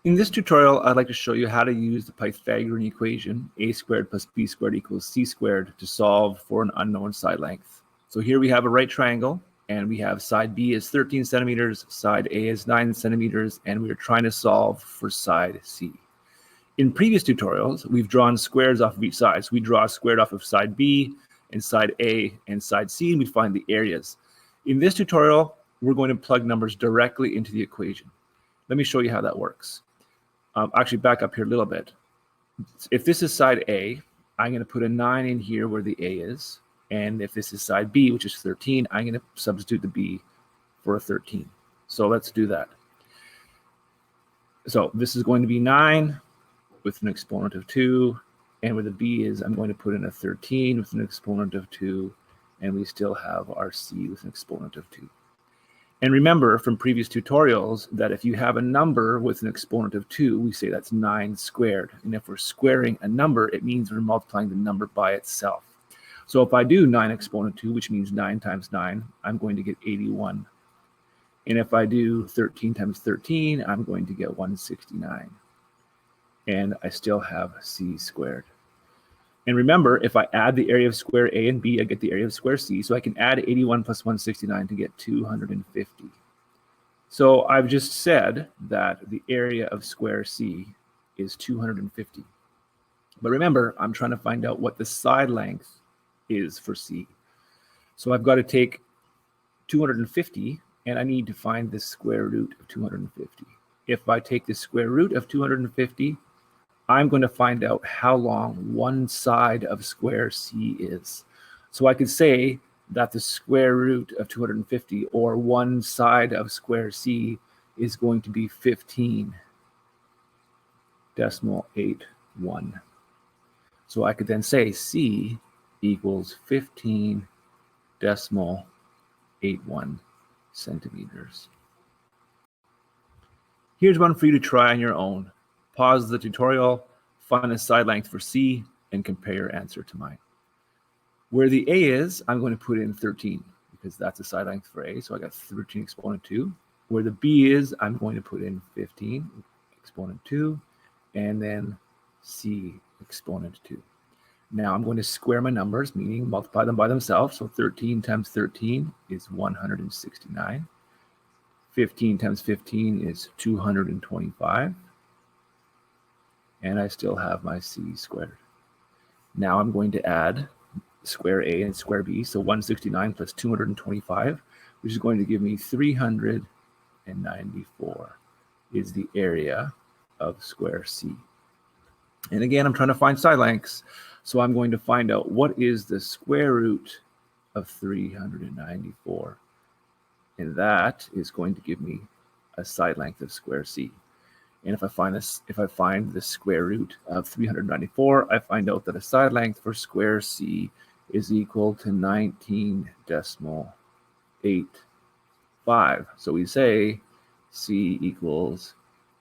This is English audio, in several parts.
In this tutorial, I'd like to show you how to use the Pythagorean equation, a squared plus b squared equals c squared, to solve for an unknown side length. So here we have a right triangle, and we have side B is 13 centimeters, side A is 9 centimeters, and we're trying to solve for side C. In previous tutorials, we've drawn squares off of each side. So we draw a square off of side B and side A and side C, and we find the areas. In this tutorial, we're going to plug numbers directly into the equation. Let me show you how that works. Actually, back up here a little bit. If this is side A, I'm going to put a 9 in here where the A is. And if this is side B, which is 13, I'm going to substitute the B for a 13. So let's do that. So this is going to be 9 with an exponent of 2. And where the B is, I'm going to put in a 13 with an exponent of 2. And we still have our C with an exponent of 2. And remember from previous tutorials that if you have a number with an exponent of 2, we say that's 9 squared. And if we're squaring a number, it means we're multiplying the number by itself. So if I do 9 exponent 2, which means 9 times 9, I'm going to get 81. And if I do 13 times 13, I'm going to get 169. And I still have C squared. And remember, if I add the area of square A and B, I get the area of square C. So I can add 81 plus 169 to get 250. So I've just said that the area of square C is 250. But remember, I'm trying to find out what the side length is for C. So I've got to take 250, and I need to find the square root of 250. If I take the square root of 250, I'm going to find out how long one side of square C is. So I could say that the square root of 250, or one side of square C, is going to be 15.81. So I could then say C equals 15.81 centimeters. Here's one for you to try on your own. Pause the tutorial, find a side length for C, and compare your answer to mine. Where the A is, I'm going to put in 13 because that's a side length for A. So I got 13 exponent 2. Where the B is, I'm going to put in 15 exponent 2, and then C exponent 2. Now I'm going to square my numbers, meaning multiply them by themselves. So 13 times 13 is 169. 15 times 15 is 225. And I still have my C squared. Now I'm going to add square A and square B. So 169 plus 225, which is going to give me 394 is the area of square C. And again, I'm trying to find side lengths. So I'm going to find out what is the square root of 394. And that is going to give me a side length of square C. And if I find the square root of 394, I find out that a side length for square C is equal to 19.85. So we say C equals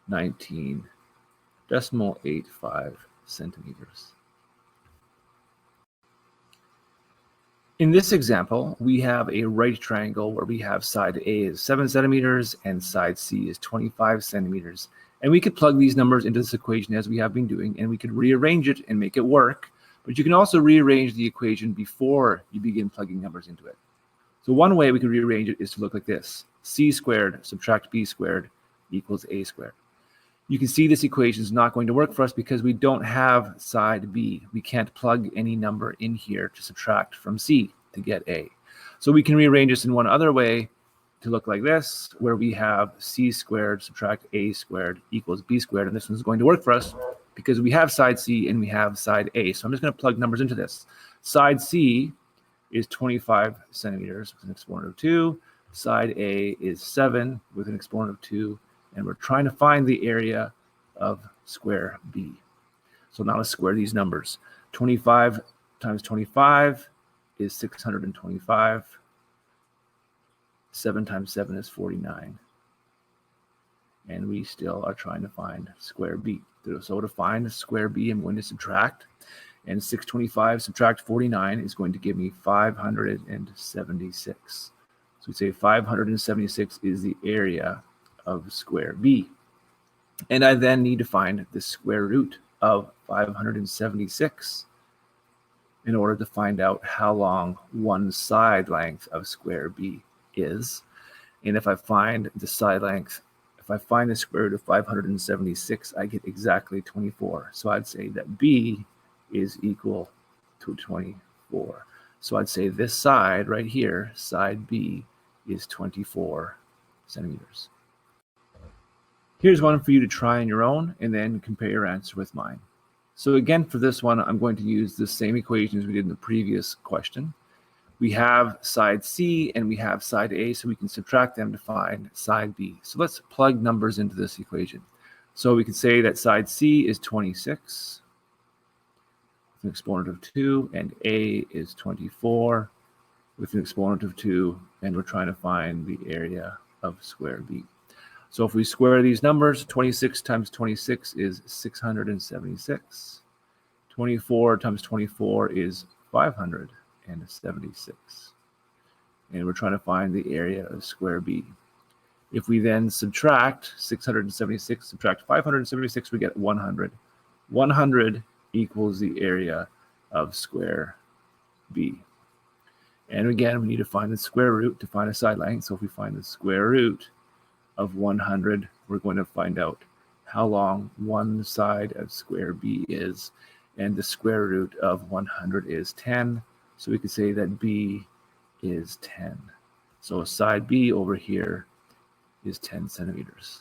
19.85 centimeters. In this example, we have a right triangle where we have side A is 7 centimeters and side C is 25 centimeters. And we could plug these numbers into this equation as we have been doing, and we could rearrange it and make it work. But you can also rearrange the equation before you begin plugging numbers into it. So one way we can rearrange it is to look like this. C squared subtract B squared equals A squared. You can see this equation is not going to work for us because we don't have side B. We can't plug any number in here to subtract from C to get A. So we can rearrange this in one other way to look like this, where we have C squared subtract A squared equals B squared. And this one's going to work for us because we have side C and we have side A. So I'm just going to plug numbers into this. Side C is 25 centimeters with an exponent of 2. Side A is 7 with an exponent of 2. And we're trying to find the area of square B. So now let's square these numbers. 25 times 25 is 625. 7 times 7 is 49. And we still are trying to find square B. So to find square B, I'm going to subtract. And 625 subtract 49 is going to give me 576. So we say 576 is the area of square B. And I then need to find the square root of 576 in order to find out how long one side length of square B is. And if I find the side length, if I find the square root of 576, I get exactly 24. So I'd say that B is equal to 24. So I'd say this side right here, side B, is 24 centimeters. Here's one for you to try on your own and then compare your answer with mine. So again, for this one, I'm going to use the same equation as we did in the previous question. We have side C and we have side A, so we can subtract them to find side B. So let's plug numbers into this equation. So we can say that side C is 26 with an exponent of 2, and A is 24 with an exponent of 2, and we're trying to find the area of square B. So if we square these numbers, 26 times 26 is 676. 24 times 24 is 576. And we're trying to find the area of square B. If we then subtract 676, subtract 576, we get 100. 100 equals the area of square B. And again, we need to find the square root to find a side length. So if we find the square root of 100, we're going to find out how long one side of square B is. And the square root of 100 is 10. So we could say that B is 10. So side B over here is 10 centimeters.